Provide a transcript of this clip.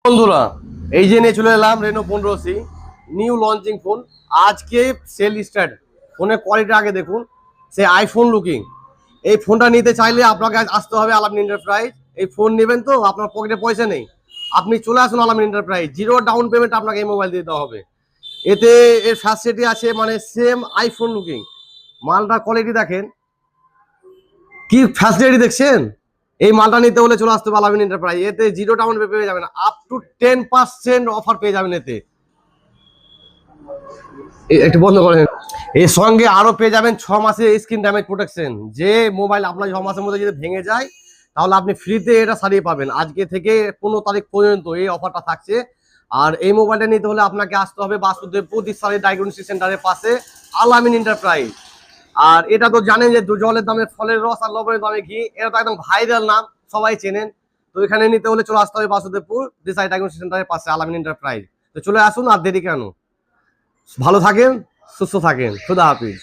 বন্ধুরা, এই যে নিয়ে চলে এলাম Reno 15C new launching phone. আজকে সেল স্টার্ট। ফোনের কোয়ালিটি আগে দেখুন, সে আইফোন লুকিং। এই ফোনটা নিতে চাইলে আপনাকে আসতে হবে আলামিন এন্টারপ্রাইজ। এই ফোন নেবেন তো, আপনার পকেটে পয়সা নেই, আপনি চলে আসুন আলামিন এন্টারপ্রাইজ। জিরো ডাউন পেমেন্ট আপনাকে এই মোবাইল দিতে হবে। এতে এর ফ্যাসিলিটি আছে, মানে সেম আইফোন লুকিং। মালটা কোয়ালিটি দেখেন, কি ফ্যাসিলিটি দেখছেন। এই মালটা নিতে হলে চলে আসতে হবে আলামিন এন্টারপ্রাইজ। এতে জিরো ডাউন পেয়ে যাবেন, আপ টু 10% অফার পেয়ে যাবেন। এতে একটু বন্ধ করেন। এর সঙ্গে আরো পেয়ে যাবেন 6 মাসের স্ক্রিন ড্যামেজ প্রোটেকশন। যে মোবাইল আপনার 6 মাসের মধ্যে যদি ভেঙে যায়, তাহলে আপনি ফ্রিতে এটা সারিয়ে পাবেন। আজকে থেকে 15 তারিখ পর্যন্ত এই অফারটা থাকছে। আর এই মোবাইলটা নিতে হলে আপনাকে আসতে হবে বাসুদেবপুর দিশারি ডায়াগনস্টিক সেন্টারের পাশে আলামিন এন্টারপ্রাইজ। আর এটা তো জানেন যে জলের দামে ফলের রস আর লবণের দামে ঘি, এটা তো একদম ভাইরাল নাম, সবাই চেনেন। তো এখানে নিতে হলে চলে আসতে হবে বাসুদেবপুর দিশারি ডায়াগনস্টিক সেন্টারের পাশে আলামিন এন্টারপ্রাইজ। তো চলে আসুন, আর দেরি কেন। ভালো থাকেন, সুস্থ থাকেন, খুদা হাফিজ।